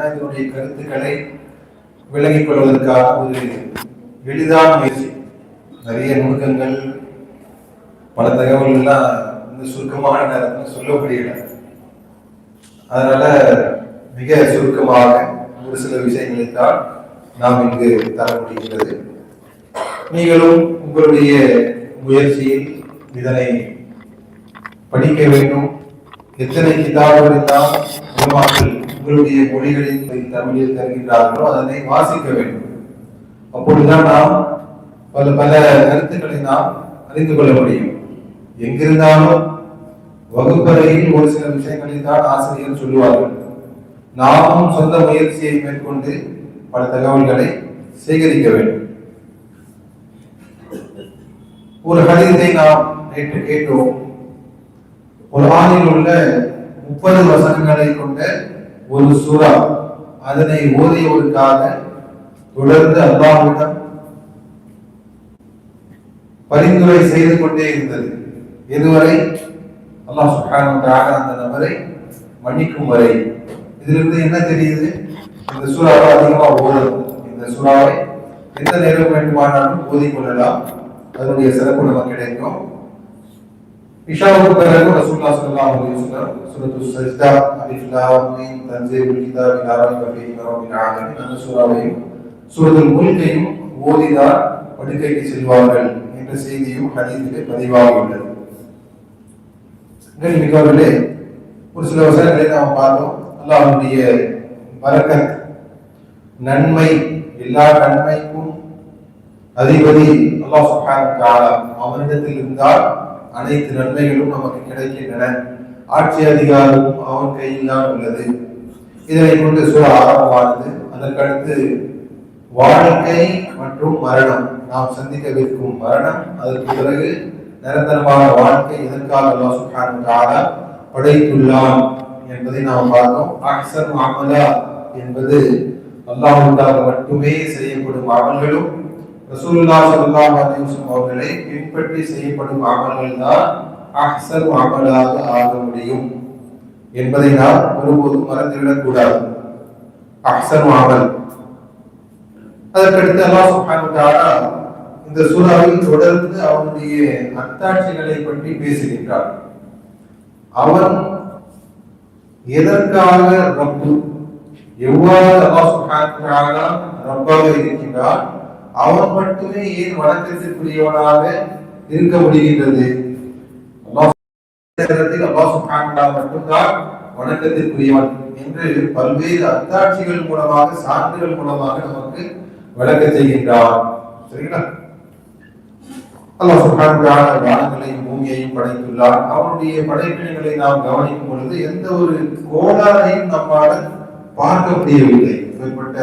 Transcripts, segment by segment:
இதனுடைய கருத்துக்களை விளங்கிக் கொள்வதற்காக ஒரு எளிதான முயற்சி. நிறைய நுணுக்கங்கள், பல தகவல் எல்லாம் இந்த சுருக்கமான நேரத்தில் சொல்ல முடியல. அதனால மிக சுருக்கமாக ஒரு சில விஷயங்களை தான் நாம் இங்கு தர முடிகிறது. நீங்களும் உங்களுடைய முயற்சியில் இதனை படிக்க வேண்டும். எத்தனை கிதாபுகள் எல்லாம் உலமாக்கள் உங்களுடைய மொழிகளில் தமிழில் தருகின்றார்களோ அதனை வாசிக்க வேண்டும். அப்பொழுதுதான் நாம் பல பல கருத்துக்களை நாம் அறிந்து கொள்ள முடியும். எங்கிருந்தாலும் வகுப்பறையில் ஒரு சில விஷயங்களை தான் ஆசிரியர் சொல்லுவார்கள். நாமும் சொந்த முயற்சியை மேற்கொண்டு பல தகவல்களை சேகரிக்க வேண்டும். ஒரு ஹதீஸை நாம் நேற்று கேட்டோம். குர்ஆனில் உள்ள 30 வசனங்களை கொண்ட ஒரு சூரா, அதனை ஓதியவருக்காக தொடர்ந்து அல்லாஹ்விடம் பரிந்துரை செய்து கொண்டே இருந்தது. இதுவரை அல்லாஹ் சுப்ஹானஹு வ தஆலா அந்த நபரை மன்னிக்கும் வரை. இதிலிருந்து என்ன தெரியுது? இந்த சூறாவை அதிகமா ஓதணும். இந்த சூறாவை எந்த நேரம் வேண்டுமானாலும் ஓதிக்கொள்ளலாம். அதனுடைய சிறப்பு நமக்கு கிடைக்கும். இஷாவுக்கு பிறகு ரசூலுல்லாஹி ஸல்லல்லாஹு அலைஹி வஸல்லம் சூரத்துஸ் சஜ்தா, அலிஃப் லாம் மீம் தன்சீலுல் கிதாபி லா ரைப ஃபீஹி மின் ரப்பில் ஆலமீன் அந்த சூறாவையும் சூரத்துல் முல்கையும் ஓதினால் படுக்கைக்கு செல்வார்கள் என்ற செய்தியும் ஹதீஸிலே பதிவாக உள்ளது. மிகவர்களே, ஒரு சில வசனங்களை நாம் பார்த்தோம். அல்லாஹ்வுடைய பரக்கத், நன்மை, எல்லா நன்மைக்கும் அதிபதி அல்லாஹ் சுப்ஹானஹு வ தஆலா. அவனிடத்தில் இருந்தால் அனைத்து நன்மைகளும் நமக்கு கிடைக்கின்றன. ஆட்சி அதிகாரம் அவன் கையில் தான் உள்ளது. இதனை கொண்டு சூரா ஆரம்பமானது. அதற்கடுத்து வாழ்க்கை மற்றும் மரணம், நாம் சந்திக்கவிருக்கும் மரணம், அதற்கு பிறகு நிரந்தரமான வாழ்க்கை எதற்காக அல்லாஹ் சுப்ஹானஹு வ தஆலா படைத்துள்ளான் என்பதை நாம் பார்த்தோம். அஹ்ஸன் அமலா என்பது அல்லாஹ்வுக்காக மட்டுமே செய்யப்படும் அமல்களும் ரசூலுல்லாஹி ஸல்லல்லாஹு அலைஹி வஸல்லம் அவர்களை பின்பற்றி செய்யப்படும் அமல்கள் தான் அஹ்ஸன் அமலாக ஆக முடியும் என்பதை நாம் ஒருபோதும் மறந்துவிடக் கூடாது. அஹ்ஸன் அமல். அதற்கடுத்து அல்லாஹ் சுப்ஹானஹு வ தஆலா இந்த சூறாவில் தொடர்ந்து அவனுடைய அத்தாட்சிகளை பற்றி பேசுகின்றார். அவன் எதற்காக ரப்பு, எவ்வாறு அல்லாஹ் சுப்ஹானஹு வ தஆலா ரப்பாக இருக்கின்றான், அவன் மட்டுமே ஏன் வணக்கத்திற்குரியவனாக இருக்க முடிகின்றது, அல்லாஹ் சுப்ஹானஹு வ தஆலா மட்டும்தான் வணக்கத்திற்குரியவன் என்று பல்வேறு அத்தாட்சிகள் மூலமாக, சான்றுகள் மூலமாக நமக்கு விளக்க செய்கின்றான். சரிங்களா? அல்லாஹ் சுப்ஹானஹு வ தஆலா வானங்களையும் பூமியையும் படைத்துள்ளார். அவனுடைய படைப்பினங்களை நாம் கவனிக்கும் பொழுது எந்த ஒரு கோளாறையும் நம்மால் பார்க்க முடியவில்லை. இப்படிப்பட்ட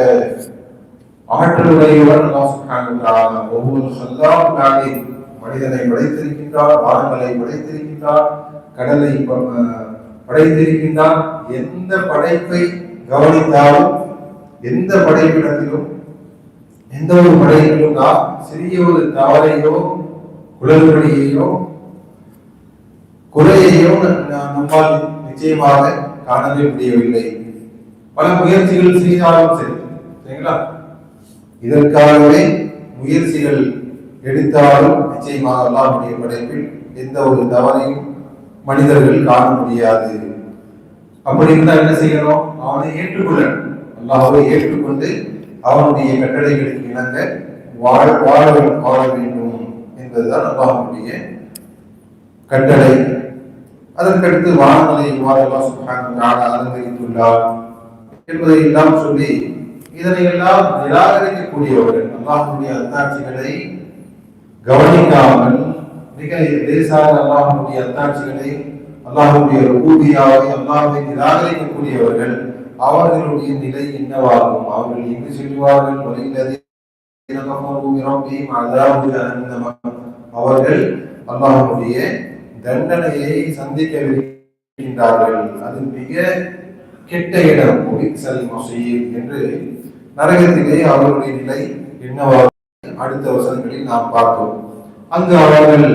ஆற்றலுடையவன் அல்லாஹ் சுப்ஹானஹு வ தஆலா. ஒவ்வொரு சொல்லாவுக்காக மனிதனை படைத்திருக்கின்றார், வானங்களை படைத்திருக்கின்றார், கடலை படைத்திருக்கின்றார். எந்த படைப்பை கவனித்தாலும், எந்த படைப்பிடத்திலும், எந்த ஒரு படைப்பிலும் நாம் சிறிய ஒரு தவறையோ குளறுபடியையோ குறையையோ நம்மால் நிச்சயமாக காணவே முடியவில்லை. பல முயற்சிகள் செய்தாலும் சரி, சரிங்களா, இதற்காகவே முயற்சிகள் எடுத்தாலும் நிச்சயமாக அல்லாஹ்வுடைய படைப்பில் எந்த ஒரு தவறையும் மனிதர்கள் காண முடியாது. அப்படி இருந்தால் என்ன செய்யணும்? அவனை ஏற்றுக்கொள்ளணும். அல்லாஹ்வை ஏற்றுக்கொண்டு அவனுடைய கட்டளைகளுக்கு இணங்க வாழ வேண்டும் என்பதுதான் அல்லாஹ்வுடைய கட்டளை. அதற்கடுத்து வானங்களை இவ்வாறு அல்லாஹ் சுப்ஹானஹு வ தஆலா அலங்கரித்துள்ளார் என்பதை எல்லாம் சொல்லி இதனை எல்லாம் நிராகரிக்கக்கூடியவர்கள், அல்லாஹ்வுடைய அத்தாட்சிகளை கவனிக்காமல் மிக லேசாக அல்லாஹ்வுடைய அத்தாட்சிகளை, அல்லாஹ்வுடைய ரூபியாவை, அல்லாஹ்வை நிராகரிக்கக்கூடியவர்கள், அவர்களுடைய நிலை என்னவாகும்? அவர்கள் எங்கு செல்வார்கள்? அவர்கள் அல்லாஹ்வுடைய தண்டனையை சந்திக்கவிருக்கின்றார்கள். அது மிக கெட்ட இடம் என்று நரகத்திலே அவர்களுடைய நிலை என்னவாகும் அடுத்த வசனங்களில் நாம் பார்த்தோம். அங்கு அவர்கள்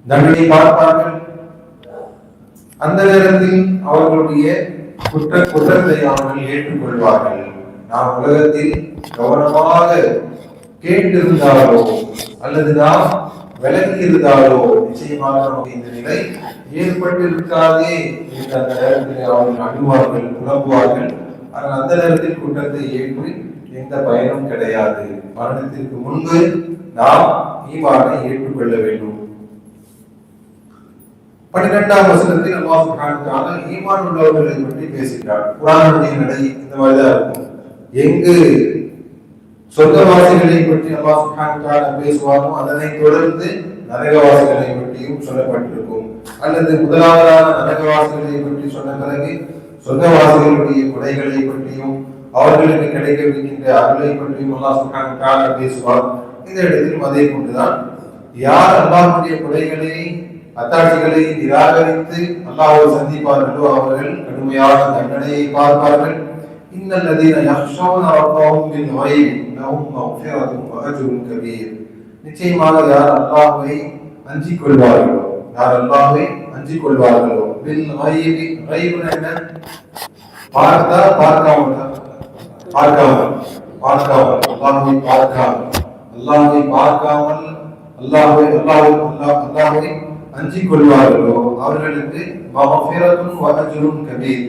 தண்டனை பார்ப்பார்கள். அந்த நேரத்தில் அவர்களுடைய குற்றத்தை அவர்கள் ஏற்றுக்கொள்வார்கள். நாம் உலகத்தில் கவனமாக கேட்டிருந்தாலோ அல்லது நாம் விலகி இருந்தாலோ நிச்சயமாக நமக்கு இந்த நிலை ஏற்பட்டிருக்காதே என்று அந்த நேரத்தில் அவர்கள் அழுவார்கள், புலம்புவார்கள். ஆனால் அந்த நேரத்தில் குற்றத்தை ஏற்று எந்த பயனும் கிடையாது. மரணத்திற்கு முன்பு நாம் ஈமானை ஏற்றுக்கொள்ள வேண்டும். 12ஆம் வசனத்தில் அல்லாஹ் சுப்ஹானஹு வ தஆலா ஈமான் உள்ளவர்களை பற்றி பேசுகிறார். குர்ஆனுடைய நடை இந்த மாதிரிதான் இருக்கும். எங்கு சொர்க்கவாசிகளை பற்றி அல்லாஹ் சுப்ஹானஹு வ தஆலா பேசுவாரோ அதனை தொடர்ந்து நரகவாசிகளை பற்றியும் சொல்லப்பட்டிருக்கும். அல்லது முதலாவதான நரகவாசிகளை பற்றி சொன்ன பிறகு சொர்க்கவாசிகளுடைய கொடைகளை பற்றியும் அவர்களுக்கு கிடைக்கவிருக்கின்ற அருளை பற்றியும் அல்லாஹ் சுப்ஹானஹு வ தஆலா பேசுவார். இந்த இடத்திலும் அதே போன்றுதான், யார் அல்லாஹ்வுடைய கொடைகளை அத்தாட்சிகளை நிராகரித்து அல்லாஹ்வை சந்திப்பார்களோ அவர்கள் கடுமையான தண்டனையை பார்ப்பார்கள். இன்னல்லதீன யக்ஷௌன ரப்பஹும் பில் கைப் லஹும் மக்ஃபிரத்துன் வ அஜ்ருன் கபீர். நிச்சயமாக யார் அல்லாஹ்வை அஞ்சிக் கொள்வார்களோ, பில் கைப், கைப் என்ன? பார்த்தா பார்க்காமல், அல்லாஹ்வை அஞ்சிக் கொள்வார்களோ அவர்களுக்கு மக்ஃபிரத்துன் வ அஜ்ருன் கபீர்,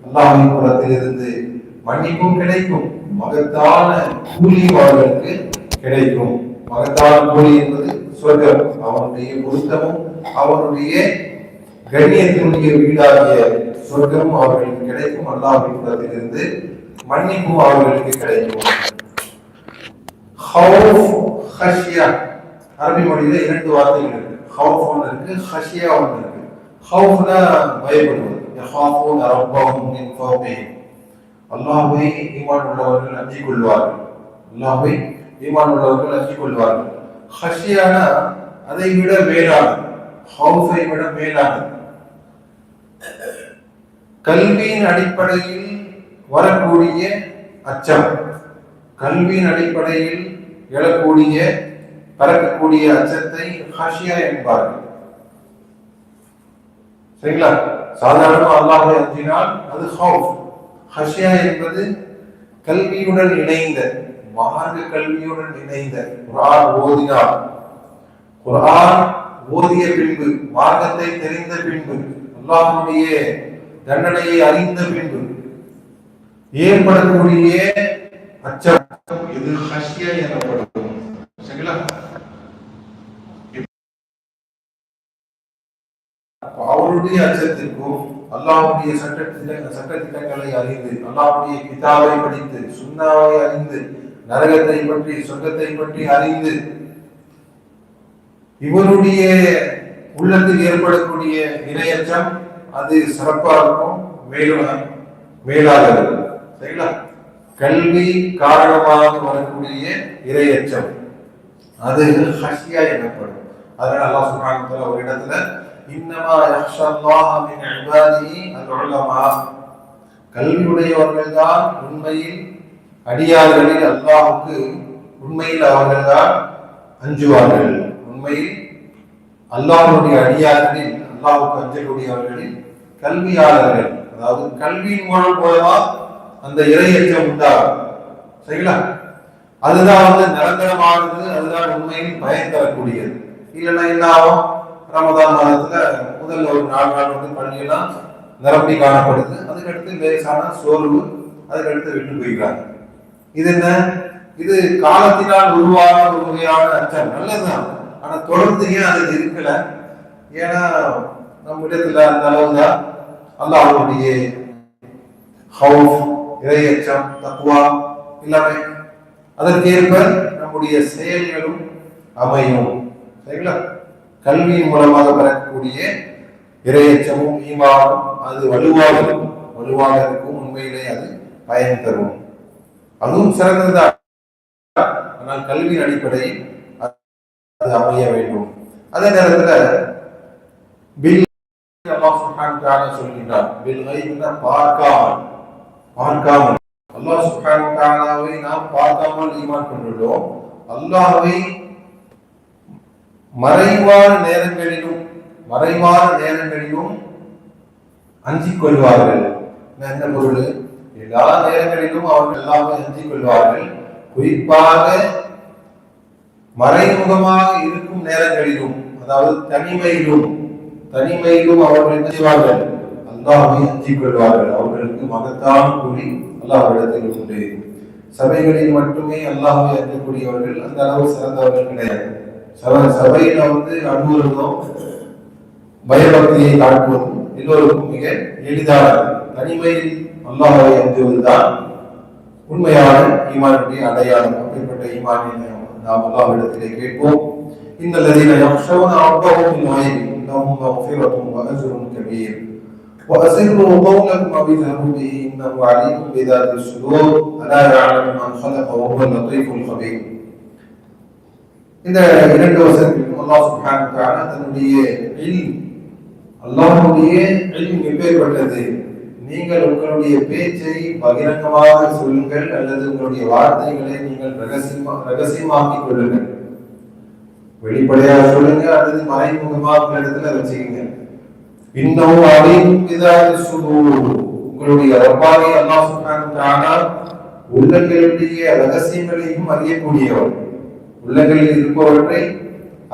அல்லாஹ்வின் புறத்திலிருந்து மன்னிப்பும் கிடைக்கும், மகத்தான கூலி அவர்களுக்கு கிடைக்கும். மகத்தான கூலி என்பது சொர்க்கம், அவனுடைய பொருத்தமும் அவனுடைய கண்ணியத்தினுடைய வீடாகிய சொர்க்கமும் அவர்களுக்கு கிடைக்கும். அல்லாஹ்வின் புறத்திலிருந்து மன்னிப்பும் அவர்களுக்கு கிடைக்கும். ஹவுஃப், ஹஷ்யா, அரபி மொழியில 2 வார்த்தைகள் இருக்கு. ஹவுஃப் ஒன்று இருக்கு, ஹஷ்யா ஒன்று இருக்கு. ஹவுஃப்னா பயப்படுவது, யஹாஃபூன ரப்பஹும் மின் ஃபௌகிஹிம், அல்லாஹ்வை ஈமான் உள்ளவர்கள் அஞ்சிக் கொள்வார்கள், அல்லாஹ்வை ஈமான் உள்ளவர்கள் அஞ்சிக் கொள்வார்கள். ஹஷ்யானா அதை விட மேலானது, ஹவுஃபை விட மேலானது. கல்வியின் அடிப்படையில் வரக்கூடிய அச்சம், கல்வியின் அடிப்படையில் எழக்கூடிய பறக்கக்கூடிய அச்சத்தை ஹஷ்யா என்பார்கள். சரிங்களா? சாதாரணமா அல்லாஹ்வை அஞ்சினால் அது ஹவுஃப். ஹஷ்யா என்பது கல்வியுடன் இணைந்த, மார்க்க கல்வியுடன் இணைந்த, குர்ஆன் ஓதினால், குர்ஆன் ஓதிய பின்பு, மார்க்கத்தை தெரிந்த பின்பு, அல்லாஹ்வுடைய தண்டனையை அறிந்த பின்பு ஏற்படக்கூடிய அச்சம், இது ஹஷ்யா எனப்படும். சரிங்களா? அவருடைய அச்சத்திற்கும் அல்லாஹ்வுடைய சட்டத்திட்டங்களை அறிந்து, அல்லாஹ்வுடைய கிதாபை படித்து, சுன்னாவை அறிந்து, நரகத்தை பற்றி சொர்க்கத்தை பற்றி அறிந்து இவருடைய உள்ளத்தில் ஏற்படக்கூடிய இரையச்சம் அது சிறப்பாக இருக்கும், மேலாக இருக்கும். சரிங்களா? கல்வி காரணமாக வரக்கூடிய இரையச்சம் அது ஹஷ்யா எனப்படும். அதனால அல்லாஹ் சுப்ஹானஹு வ தஆலா ஒரு இடத்துல இன்னமா யக்ஷல்லாஹ மின் இபாதிஹி அல்-உலமா, கல்வியுடையவர்கள் தான் உண்மையில் அடியார்களில் அல்லாஹ்வுக்கு உண்மையில் அவர்கள்தான் அஞ்சுவார்கள். உண்மையில் அல்லாஹ்வுடைய அடியார்களில் அல்லாஹ்வுக்கு அஞ்சக்கூடியவர்களில் கல்வியாளர்கள், அதாவது கல்வியின் மூலமா அந்த இறையச்சம் உண்டாகும். சரிங்களா? அதுதான் நிரந்தரமானது, அதுதான் உண்மையில் பயன் தரக்கூடியது. இல்லைன்னா என்ன ஆகும்? ரமதான் மாதத்துல முதல்ல ஒரு 4 நாள் பள்ளியெல்லாம் நிரம்பி காணப்படுது, அதுக்கடுத்து லேசான சோர்வு, அதுக்கடுத்து விட்டு போய்கிறாங்க. இது என்ன? இது காலத்தினால் உருவான ஒரு வகையான அச்சம், நல்லதுதான். ஆனா தொடர்ந்து ஏன் அது இருக்கல? ஏன்னா நம்ம இடத்துல அந்த அளவுதான் அல்லாஹ்வுடைய ஹவுஃப், இறையச்சம், தக்வா எல்லாமே அதற்கேற்ப நம்முடைய செயல்களும் அமையும். சரிங்களா? கல்வியின் மூலமாக பெறக்கூடிய இறையச்சமும் ஈமானும் அது வலுவாக இருக்கும். உண்மையிலே அது பயன் தரும், அதுவும் சிறந்ததுதான். ஆனால் கல்வியின் அடிப்படையில் அது அமைய வேண்டும். அதே நேரத்தில் பில் அல்லாஹ் சுப்ஹானஹு வ தஆலா சொல்கிறார், பில் கைப்னா பார்க்காமல் அல்லாஹ் சுப்ஹானஹு வ தஆலாவை நாம் பார்க்காமல் ஈமான் கொண்டுள்ளோம். அல்லாஹ்வை மறைவான நேரங்களிலும் அஞ்சிக் கொள்வார்கள். என்ன பொருள்? எல்லா நேரங்களிலும் அவர்கள் எல்லாமே அஞ்சிக் கொள்வார்கள். குறிப்பாக மறைமுகமாக இருக்கும் நேரங்களிலும், அதாவது தனிமையிலும் அவர்கள் என்ன செய்வார்கள்? அல்லாஹ்வை அஞ்சிக் கொள்வார்கள். அவர்களுக்கு மகத்தான கூலி அல்லாஹ்விடத்தில் உண்டு. சபைகளில் மட்டுமே அல்லாஹ்வை அஞ்சக்கூடியவர்கள் அந்த அளவு சிறந்தவர்கள் கிடையாது. சபையில அனுபவம் பயபக்தியை காட்டுவதும் எல்லோருக்கும் மிக எளிதானது. தனிமையில் அல்லாஹ்வை அஞ்சுவதுதான் உண்மையான ஈமானுடைய அடையாளம். அப்படிப்பட்ட ஈமானினை நாம் அல்லாஹ்விடத்திலே கேட்போம். இன்னல்லதீன யக்ஷௌன ரப்பஹும் பில்-கைபி லஹும் மக்ஃபிரத்துன் வ அஜ்ருன் கபீர் وأسروا قولكم أو اجهروا به إنه عليم بذات الصدور ألا يعلم من خلق وهو اللطيف الخبير. இந்த இரண்டு வசனங்களிலும் அல்லாஹ் சுப்ஹானஹு வ தஆலா தன்னுடைய அல்லாஹ்வுடைய இல்ம் எப்பேற்பட்டது, நீங்கள் உங்களுடைய பேச்சை பகிரங்கமாக சொல்லுங்கள் அல்லது உங்களுடைய வார்த்தைகளை நீங்கள் ரகசியமாக்கிக் கொள்ளுங்கள். வெளிப்படையாக சொல்லுங்க அல்லது மறைமுகமாக இடத்துல வச்சுக்கீங்க. இன்னும் அலீம் பிதாத்தி சுதூர், உங்களுடைய ரப்பாகிய அல்லாஹ் சுப்ஹானஹு வ தஆலா உள்ளங்களுடைய ரகசியங்களையும் அறியக்கூடியவர், உள்ளங்களில் இருப்பவற்றை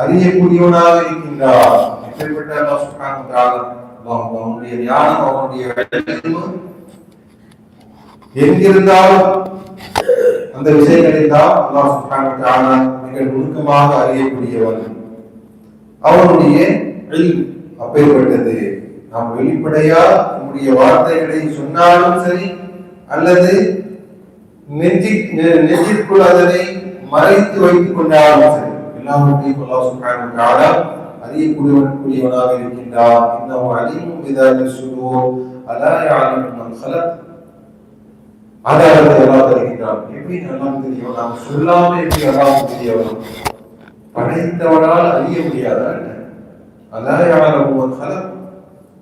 அறியக்கூடியவனாக இருக்கின்றார். எப்படிப்பட்ட அல்லாஹ் சுப்ஹானஹு வ தஆலா, அவனுடைய ஞானம், அவனுடைய எங்கிருந்தாலும் அந்த விஷயங்களில் தான் அல்லாஹ் சுப்ஹானஹு வ தஆலா மிக நுணுக்கமாக அறியக்கூடியவர். அவனுடைய இல்ம் அப்பேற்பட்டது. நாம் வெளிப்படையா நம்முடைய வார்த்தைகளை சொன்னாலும் சரி அல்லது நெஞ்சிற்குள் அதனை மறைத்து வைத்துக் கொண்டாலும் சரி, எல்லாவற்றையும் அல்லாஹ் சுப்ஹானஹு வ தஆலா அறியக்கூடியவனாக இருக்கின்றார். இன்னஹு அலீமும் பிதாத்தி ஸுதூர் அலா யஅலமு மன் ഖலக். ஆதாரத்தை அல்லாஹ் தருகின்றான். எப்படி அல்லாஹ் தெரியும்? நாம் சொல்லாம எப்படி அல்லாஹ் தெரியவரும்? படைத்தவனால் அறிய முடியாதா? அலா யஅலமு மன் ഖலக்.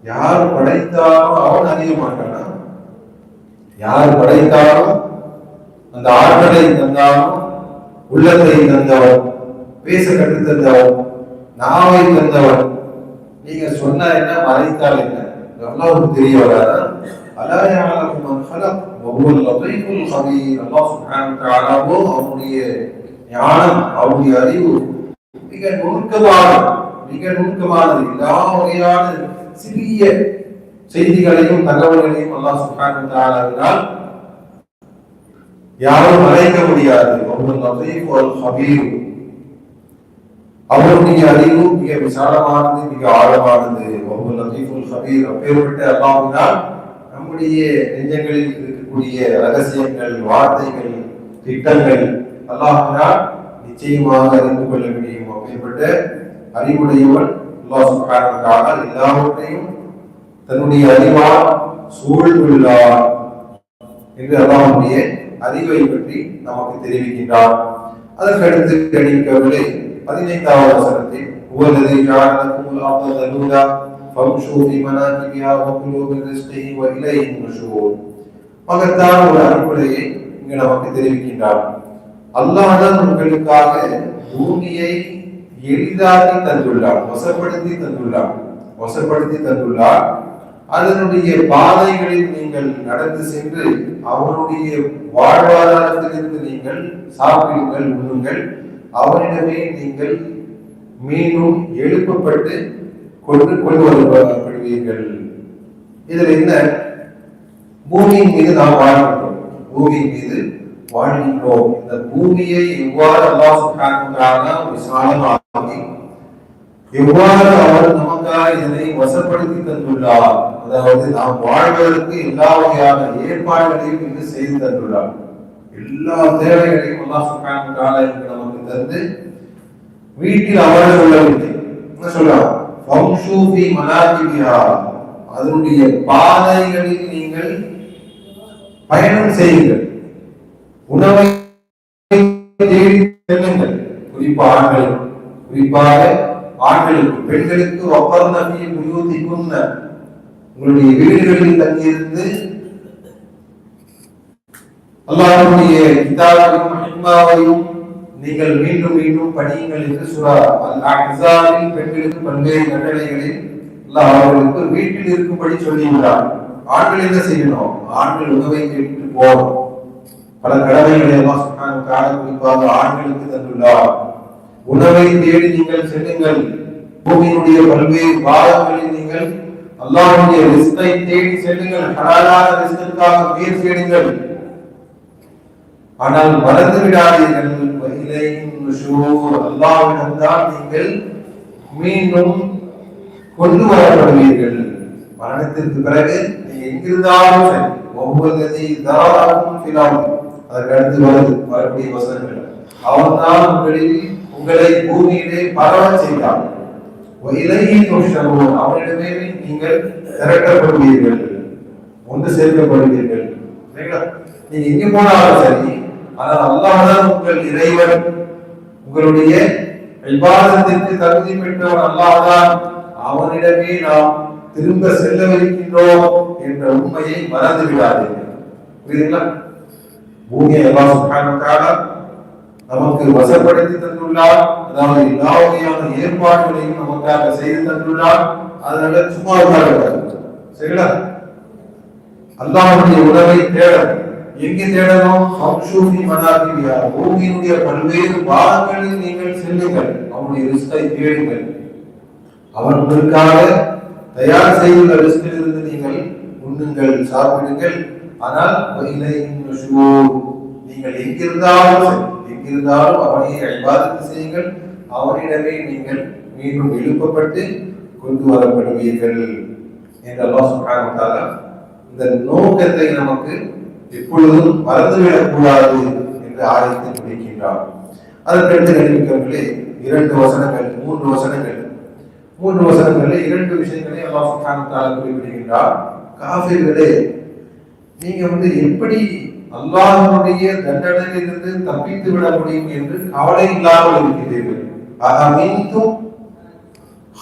யார் படைத்தாலும் அவன் அறிய மாட்டானா? யார் படைத்தாலும் அந்த ஆற்றலை தந்தாலும், உள்ளத்தை தந்தவன், பேச கற்று தந்தவன், நாவை தந்தவன், நீங்க சொன்ன என்ன மறைத்தால் என்ன அல்லாஹ்வுக்கு தெரிய வராதா? அலா யஅலமு மன் ഖலக் வஹுவல் லதீஃபுல் கபீர். அல்லாஹ் சுப்ஹானஹு வ தஆலாவோ அவனுடைய ஞானம், அவனுடைய அறிவு மிக நுணுக்கமானது. எல்லா வகையான சிறிய செய்திகளையும் தகவல்களையும் அல்லாஹ் சுப்ஹானஹு வ தஆலாவினால் யாரும் மறைக்க முடியாது. வஹுவல் லதீஃபுல் கபீர். அவருடைய அறிவு மிக விசாலமானது, மிக ஆழமானது. வஹுவல் லதீஃபுல் கபீர். அப்பேற்பட்ட அல்லாஹ்வினால் நம்முடைய நெஞ்சங்களில் இருக்கக்கூடிய ரகசியங்கள், வார்த்தைகள், திட்டங்கள் அல்லாஹ்வினால் நிச்சயமாக அறிந்து கொள்ள முடியும். அப்பேற்பட்ட அறிவுடையவன் அல்லாஹ் சுப்ஹானஹு வ தஆலா எல்லாவற்றையும் தன்னுடைய அறிவால் சூழ்ந்துள்ளார் என்று அல்லாஹ்வுடைய அறிவை பற்றி நமக்கு தெரிவிக்கின்றார். அதற்கடுத்து கணிக்கவில்லை 15வது வசனத்தில் ஹுவல்லதீ ஜஅல லக்குமுல் அர்த தலூலா ஃபம்ஷூ ஃபீ மனாகிபிஹா வகுலூ மின் ரிஸ்கிஹி வ இலைஹி நுஷூர். மகத்தான ஒரு அருள்கொடையை இங்கு நமக்கு தெரிவிக்கின்றார். அல்லாஹ் தான் உங்களுக்காக பூமியை எளிதாக்கி தந்துள்ளார், வசப்படுத்தி தந்துள்ளார். அதனுடைய பாதைகளில் நீங்கள் நடந்து சென்று அவனுடைய வாழ்வாதாரத்திலிருந்து நீங்கள் சாப்பிடுங்கள், உண்ணுங்கள். அவனிடமே நீங்கள் மீண்டும் எழுப்பப்பட்டு கொண்டு வரப்படுவீர்கள். இதுல என்ன? பூமியின் மீது நாம் வாழ்கின்றோம். இந்த பூமியை எவ்வாறு அல்லாஹ் சுப்ஹானஹு வ தஆலா விசாலமாக்கி எவ்வாறு அவர் நமக்காக இதனை வசப்படுத்தி தந்துள்ளார். அதாவது நாம் வாழ்வதற்கு எல்லா வகையான ஏற்பாடுகளையும் இங்கு செய்து தந்துள்ளார். எல்லா தேவைகளையும் அல்லாஹ் சுப்ஹானஹு வ தஆலா நமக்கு தந்து வீட்டில் அமர சொல்லவில்லை. என்ன சொல்றார்? ஃபம்ஷூ ஃபீ மனாகிபிஹா. அதனுடைய பாதைகளில் நீங்கள் பயணம் செய்யுங்கள், உணவை தேடி செல்லுங்கள். குறிப்பாக ஆண்களுக்கு, பெண்களுக்கு வஃபர்ன ஃபீ புயூதிகுன்ன, உங்களுடைய வீடுகளில் தங்கியிருந்து அல்லாஹ்வுடைய கிதாபையும் ஹிக்மாவையும் நீங்கள் மீண்டும் மீண்டும் படியுங்கள் என்று சூரா அல்-அஹ்ஸாபில் பெண்களுக்கு பல்வேறு கட்டளைகளில் அல்லாஹ் அவர்களுக்கு வீட்டில் இருக்கும்படி சொல்லியுள்ளார். ஆண்கள் என்ன செய்யணும்? ஆண்கள் உணவை கேட்டு போகணும். பல கடமைகளை எல்லாம் குறிப்பாக ஆண்களுக்கு தந்துள்ளார். உணவை தேடி நீங்கள் செல்லுங்கள். பூமியினுடைய பல்வேறு பாகங்களில் நீங்கள் அல்லாஹ்வுடைய ரிஸ்கை தேடி செல்லுங்கள். ஹலாலான ரிஸ்கிற்காக முயற்சி செய்யுங்கள். ஆனால் மறந்து விடாதீர்கள், அல்லாஹ்விடம் தான் நீங்கள் மீண்டும் கொண்டு வரப்படுவீர்கள். மரணத்திற்கு பிறகு நீங்க எங்கிருந்தாலும் சரி, ஒவ்வொரு தாராளமும் அதற்கு அடுத்து வரக்கூடிய வசனங்கள், அவன் தான் உங்களை பூமியிலே பரவ செய்தான். அவனிடமே நீங்கள் திரட்டப்படுவீர்கள், ஒன்று சேர்க்கப்படுவீர்கள். நீங்க எங்க போனாலும் சரி, ஆனால் அல்லாஹ் தான் உங்கள் இறைவன், உங்களுடைய இபாதத்திற்கு தகுதி பெற்றவன் அல்லாஹ் தான். அவனிடமே நாம் திரும்ப செல்லவிருக்கின்றோம் என்ற உண்மையை மறந்து விடாதீர்கள். புரியுதுங்களா? பூமியை அல்லாஹ் சுப்ஹானஹு வ தஆலா நமக்கு வசப்படுத்தி தந்துள்ளார். அதாவது எல்லா வகையான ஏற்பாடுகளையும் நமக்காக செய்து தந்துள்ளார். அதனால சும்மா உட்கார்ந்து சரிங்களா? அல்லாஹ்வுடைய உணவை தேடணும். எங்கே தேடணும்? பூமியினுடைய பல்வேறு பாகங்களில் நீங்கள் செல்லுங்கள், அவனுடைய ரிஸ்கை தேடுங்கள். அவன் உங்களுக்காக தயார் செய்துள்ள ரிஸ்கில் இருந்து நீங்கள் உண்ணுங்கள், சாப்பிடுங்கள். ஆனால் நீங்கள் எங்கிருந்தாலும் அவனை இபாதத் செய்யுங்கள். அவனிடமே நீங்கள் மீண்டும் எழுப்பப்பட்டு கொண்டு வரப்படுவீர்கள் என்று அல்லாஹ் சுப்ஹானஹு வ தஆலா இந்த நோக்கத்தை நமக்கு எப்பொழுதும் மறந்துவிடக் கூடாது என்று ஆயத்தை முடிக்கின்றார். அதற்கடுத்து நடிக்கிறவர்களே 2 வசனங்கள் 3 வசனங்கள் 3 வசனங்களில் 2 விஷயங்களை அல்லாஹ் சுப்ஹானஹு வ தஆலா குறிப்பிடுகின்றார். காஃபிர்களே, நீங்க எப்படி அல்லாஹ்வுடைய தண்டனையிலிருந்து தப்பித்து விட முடியும் என்று கவலை இல்லாமல் இருக்கிறீர்கள். அஅமின்தும்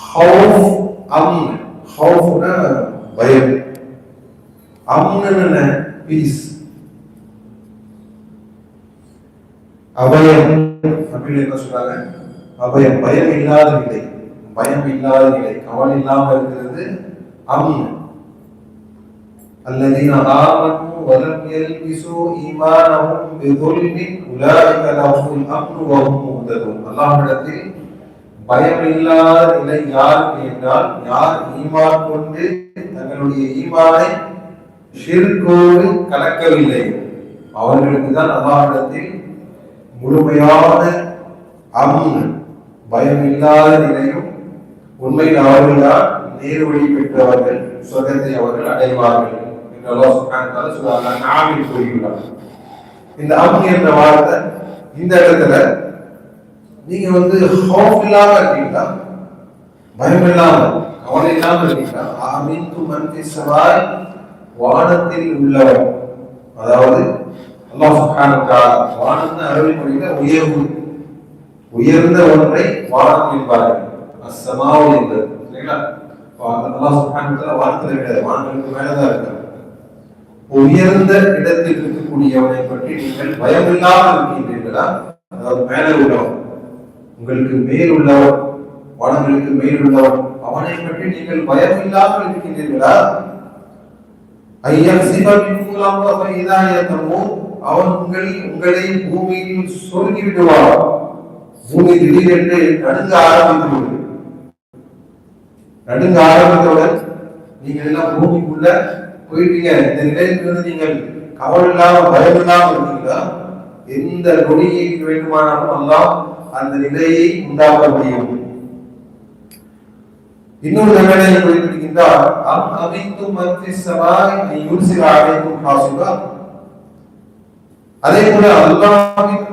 ஹௌஃப் அம்ன், ஹௌஃப்னா பயம், அம்ன்னா பீஸ், அபயம். தமிழ்ல என்ன சொல்றாங்க? அபயம், பயம் இல்லாத நிலை, பயம் இல்லாத நிலை, கவலை இல்லாமல் இருக்கிறது அம்ன். الذين آمنوا ولم يلبسوا إيمانهم بظلم أولئك لهم الأمن وهم مهتدون. அல்லாஹ்விடத்தில் பயம் இல்லாத நிலை யாருக்கு என்றால், யார் ஈமான் கொண்டு தங்களுடைய ஈமானை ஷிர்கோடு கலக்கவில்லை, அவர்களுக்கு தான் அல்லாஹ்விடத்தில் முழுமையான அம்ன், பயம் இல்லாத நிலையும். உண்மையில் அவர்கள்தான் நேர் வழி பெற்றவர்கள், சொர்க்கத்தை அவர்கள் அடைவார்கள். அல்லாஹ் சுப்ஹானஹு வ தஆலா சூரா அன்-நஆமில் கூறுகிறார். இந்த அம்ன் என்ற வார்த்தை இந்த இடத்துல நீங்க ஹௌஃப் இல்லாம இருக்கீங்களா, பயம் இல்லாம, கவலை இல்லாம இருக்கீங்களா? அமின்து மன் ஃபிஸ் ஸமாய், வானத்தில் உள்ளவர், அதாவது அல்லாஹ் சுப்ஹானஹு வ தஆலா வானம்னு அரபி மொழியில உயர்ந்த ஒன்றை வானம் என்பார்கள். அஸ்-ஸமாவு என்பது சரிங்களா? அல்லாஹ் சுப்ஹானஹு வ தஆலா வானத்துல கிடையாது, வானங்களுக்கு மேலதான் இருக்கார். உயர்ந்த இடத்தில் இருக்கக்கூடியவனை பற்றி நீங்கள் பயம் இல்லாமல் இருக்கின்றீர்களா? அதாவது மேலே உள்ளவன், உங்களுக்கு மேல் உள்ளவன், வானங்களுக்கு மேல் உள்ளவன், அவனை பற்றி நீங்கள் பயம் இல்லாமல் இருக்கின்றீர்களா? அவன் உங்களை பூமியில் சொருகி விடுவான். பூமி திடீரென்று நடுங்க ஆரம்பித்தவுடன் நீங்கள் எல்லாம் பூமிக்குள்ள போயிட்டீங்க. இந்த நிலையிலிருந்து நீங்கள் கவலை இல்லாம பயம் இல்லாம இருக்கீங்களா? எந்த நொடியில் வேண்டுமானாலும் அல்லாஹ் அந்த நிலையை உண்டாக்க முடியும். இன்னொரு தண்டனையை குறிப்பிடுகின்றார். அதே போல அல்லாஹ்வின்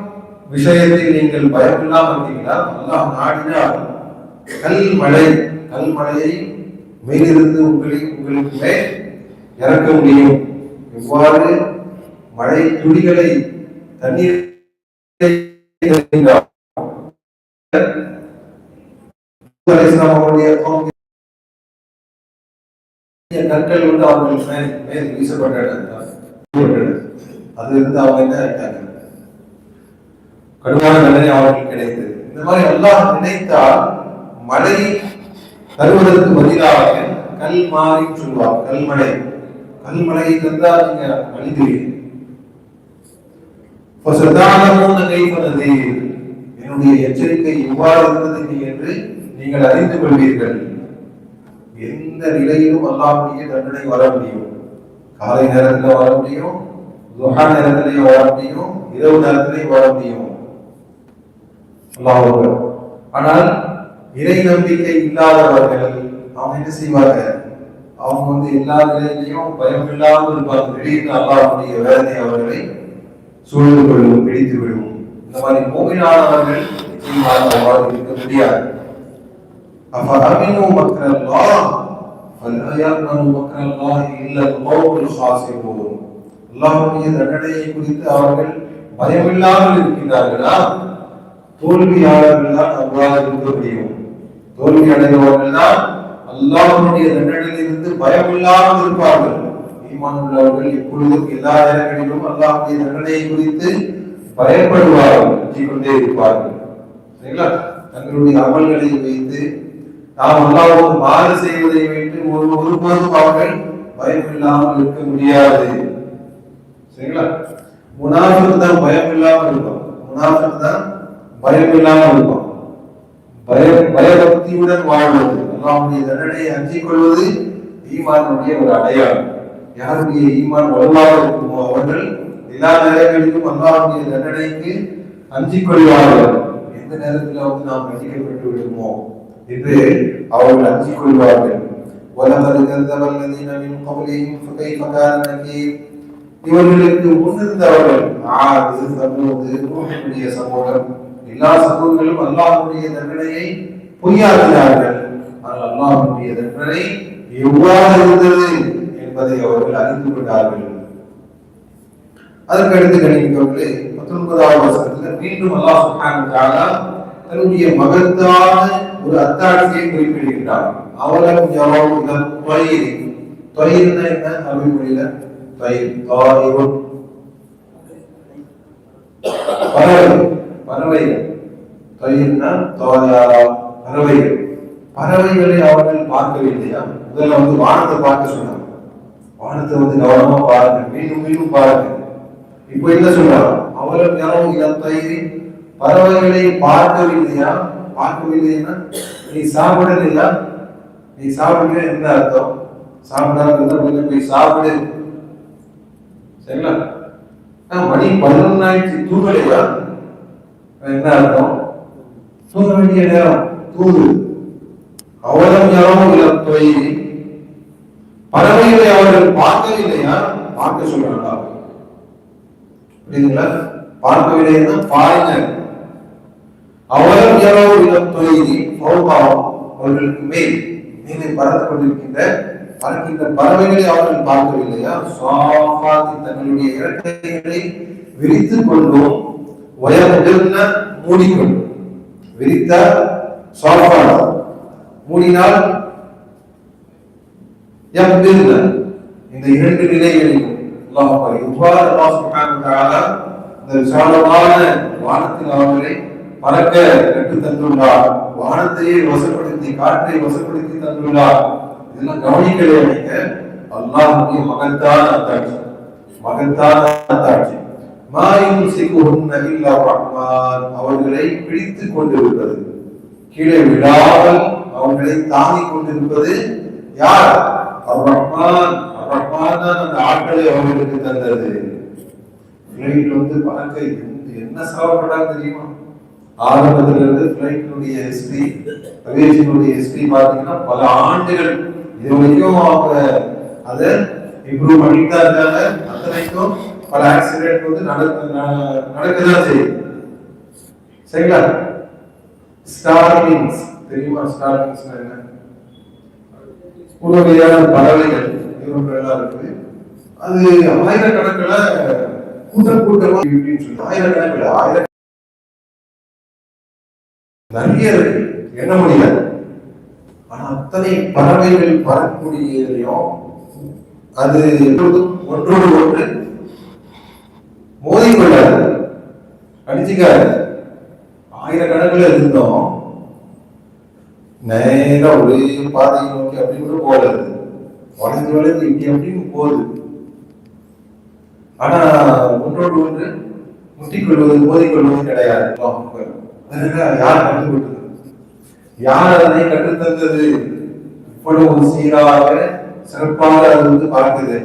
விஷயத்தில் நீங்கள் பயம் இல்லாமல் இருக்கீங்களா? அல்லாஹ் நாடினால் கல்மழையை மேலிருந்து உங்களுக்கு மேல் இறக்க முடியும். எவ்வாறு மழை துளிகளை தண்ணீர் கற்கள் அவர்கள் மேல் வீசப்பட்டன. அது இருந்து அவங்க என்ன ஆயிட்டாங்க? கடுமையான தண்டனை அவர்களுக்கு கிடைத்தது. இந்த மாதிரி அல்லாஹ் நினைத்தால் மழை தருவதற்கு பதிலாக கல் மாறி சொல்வார். கல்மழை, கல்மலையை தந்தா நீங்க அழிக்கிறீங்க. என்னுடைய எச்சரிக்கை எவ்வாறு இருந்தது என்று நீங்கள் அறிந்து கொள்வீர்கள். எந்த நிலையிலும் அல்லாஹ்வுடைய தண்டனை வர முடியும். காலை நேரத்தில் வர முடியும், துஹா நேரத்திலேயே வர முடியும், இரவு நேரத்திலேயே வர முடியும். அல்லாஹ். ஆனால் இறை நம்பிக்கை இல்லாதவர்கள் அவங்க என்ன செய்வாங்க? அவங்க எல்லா நிலையிலையும் பயம் இல்லாமல் இருப்பாங்க. திடீர்னு அல்லாஹ்வுடைய வேதனை அவர்களை சூழ்ந்து கொள்ளும், பிடித்து விடும். இந்த மாதிரி மூமினானவர்கள் நிச்சயமாக இருக்க முடியாது. أفأمنوا مكر الله فلا يأمن مكر الله إلا القوم الخاسرون. அல்லாஹ்வுடைய தண்டனையை குறித்து அவர்கள் பயமில்லாமல் இருக்கிறார்களா? தோல்வியாளர்கள் தான் அவ்வாறு இருக்க முடியும். தோல்வி அடைந்தவர்கள் தான் அல்லாஹ்வுடைய தண்டனையிலிருந்து பயமில்லாமல் இருப்பார்கள். ஈமான் உள்ளவர்கள் எப்பொழுதும் எல்லா நேரங்களிலும் அல்லாஹ்வுடைய தண்டனையை குறித்து பயப்படுவார்கள், கொண்டே இருப்பார்கள். சரிங்களா? தங்களுடைய அமல்களை வைத்து நாம் அல்லாஹ்வுக்கு மாறு செய்வதை வைத்து ஒருபோதும் அவர்கள் பயமில்லாமல் இருக்க முடியாது. சரிங்களா? முனாஃபிக் தான் பயம் இல்லாமல் இருப்பான். முனாஃபிக் தான் பயம் இல்லாமல் இருப்பான். பயபக்தியுடன் வாழ்வது, அல்லாஹ்வுடைய தண்டனையை அஞ்சிக் கொள்வது ஈமானுடைய ஒரு அடையாளம். யாருடைய ஈமான் வலுவாக இருக்குமோ அவர்கள் எல்லா நேரங்களிலும் அல்லாஹ்வுடைய தண்டனைக்கு அஞ்சிக் கொள்வார்கள். எந்த நேரத்தில் நாம் கண்டிக்கப்பட்டு விடுமோ என்று அவர்கள் அஞ்சிக் கொள்வார்கள். இவர்களுக்கு முன்னிருந்தவர்கள் ஆது, சமூது, நூஹுடைய சமூகம், எல்லா சமூகங்களும் அல்லாஹ்வுடைய தண்டனையை பொய்யாக்கினார்கள். ஆனால் அல்லாஹ்வுடைய தண்டனை எவ்வாறு இருந்தது என்பதை அவர்கள் அறிந்து கொண்டார்கள். அதற்கு அடுத்து கணிப்பவர்களே 19வது வசனத்துல மீண்டும் அல்லாஹ் சுப்ஹானஹு வ தஆலா தன்னுடைய மகத்தான ஒரு அத்தாட்சியை குறிப்பிடுகின்றார். அவலம் யரவு இலல் த்வைர். த்வைர்னா என்ன? அரபி மொழியில த்வைர், தாயிர், பறவைகள். த்வைர்னா பறவைகள். பறவைகளை அவர்கள் பார்க்கவில்லையா? முதல்ல வானத்தை பார்க்க சொன்னாங்க. வானத்தை கவனமா பாருங்க, மீண்டும் மீண்டும் பாருங்க. இப்ப என்ன சொல்றாங்க? அவலம் யரவு இலல் த்வைர், பறவைகளை பார்க்கவில்லையா? பார்க்கவில்லைன்னா நீ சாப்பிடலையா? நீ சாப்பிடல என்ன அர்த்தம்? சாப்பிடாத போய் சாப்பிடு. சரிங்களா? மணி 11 ஆயிடுச்சு, தூங்கலையா? என்ன அர்த்தம்? தூங்க வேண்டிய நேரம், தூங்கு. அவலம் யரவு இலல் த்வைர், பறவைகளை அவர்கள் பார்க்கவில்லையா? பார்க்க சொல்றாங்களா? புரியுதுங்களா? பார்க்கவில்லைன்னா பாருங்க. அவலம் யரவு இலல் த்வைர் ஃபௌகஹும், அவர்களுக்கு மேலே பறந்து கொண்டிருக்கின்ற பறவைகளை அவர்கள் பார்க்கவில்லையா? ஸாஃபாத், தங்களுடைய இறக்கைகளை விரித்துக் கொண்டோம், வயமுதிர்ன, மூடிக்கொண்டோம். விரித்தால் ஸாஃபாத், மூடினால் யக்பிர்ன. இந்த இரண்டு நிலைகளிலும் அல்லாஹ் சுப்ஹானஹு வ தஆலா இந்த விசாலமான வானத்தில் அவர்களை பறக்க கற்று தந்துள்ளார். வானத்தையே வசப்படுத்தி, காற்றை வசப்படுத்தி தந்துள்ளார். இதெல்லாம் கவனிக்கலையே நீங்க? அல்லாஹ்வுடைய மகத்தான அத்தாட்சி, மகத்தான அத்தாட்சி. மா யும்சிகுஹுன்ன இல்லா ரஹ்மான், அவர்களை பிடித்துக் கொண்டிருப்பது, கீழே விடாமல் அவர்களை தாங்கிக் கொண்டிருப்பது யார்? அர்-ரஹ்மான். அர்-ரஹ்மான் தான் அந்த ஆட்களை அவர்களுக்கு தந்தது. பிளைட் பறக்க என்ன சாப்பிட்டாங்க தெரியுமா? ஆரம்பத்துல இருந்து பிளைட்டினுடைய ஹிஸ்டரி, அவியேஷனுடைய ஹிஸ்டரி பாத்தீங்கன்னா பல ஆண்டுகள் இது வரைக்கும் அவங்க அதை இம்ப்ரூவ் பண்ணிட்டு தான் இருக்காங்க. அத்தனைக்கும் பல ஆக்சிடென்ட் நடக்கதான் செய்யுது. சரிங்களா? ஸ்டார்லிங்ஸ் தெரியுமா? ஸ்டார்லிங்ஸ் என்ன? ஒரு வகையான பறவைகள் எல்லாம் இருக்குது. அது ஆயிரக்கணக்கில் கூட்டமா ஆயிரக்கணக்கில் நிறைய இருக்கு, என்ன முடியாது. ஆனா அத்தனை பறவைகள் பறக்கக்கூடியதையும் அது ஒன்றோடு ஒன்று மோதிக்கொள்ளாது, அடிச்சுக்காது. ஆயிரக்கணக்கில் இருந்தோம், நேரம் ஒரே பாதையை நோக்கி அப்படி கூட போறது. வளைஞ்சு வளைஞ்சு இப்படி அப்படின்னு போகுது. ஆனா ஒன்றோடு ஒன்று முட்டிக்கொள்வது மோதிக்கொள்வது கிடையாது. யார் கற்றுக் கொடுத்தது? யார் அதனை கற்றுத்தந்தது? இவ்வளவு சீராக சிறப்பாக அது பார்க்குது.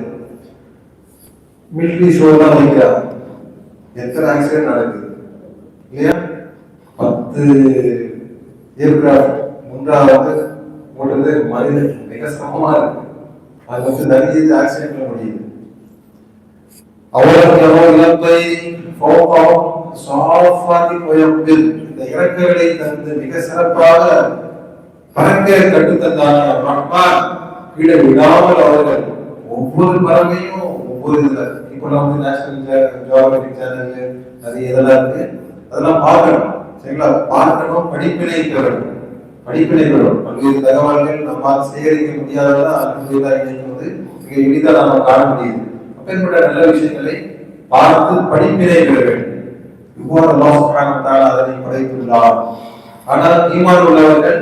மிலிட்டரி ஷோ தான் வைக்கிறாங்க. எத்தனை ஆக்சிடென்ட் நடக்குது இல்லையா? 10 ஏர்கிராஃப்ட் மூன்றாவது ஓடுறது மனிதன் மிக சமமா இருக்கு. அது வந்து நிறைய ஆக்சிடென்ட்ல முடியுது. அவர்களுக்கு இழப்பை இந்த இறக்கைகளை தந்து மிக சிறப்பாக பறக்க கற்றுத்தந்தான ரஹ்மான் கீழே விடாமல் அவர்கள் ஒவ்வொரு பறவையும் ஒவ்வொரு இதுல இப்போ நம்ம நேஷனல் ஜியோகிராபிக் சேனல் அது இதெல்லாம் இருக்கு, அதெல்லாம் பார்க்கணும். சரிங்களா? பார்க்கணும், படிப்பினை பெறணும். பல்வேறு தகவல்கள் நம்மால் சேகரிக்க முடியாததான் இன்னைக்கு வந்து மிக எளிதாக நம்ம காண முடியுது. அப்பேற்பட்ட நல்ல விஷயங்களை பார்த்து படிப்பினை பெற வேண்டும். இவ்வாறு அல்லாஹ் சுப்ஹானஹு வ தஆலா அதனை படைத்துள்ளார். ஆனால் ஈமான் உள்ளவர்கள்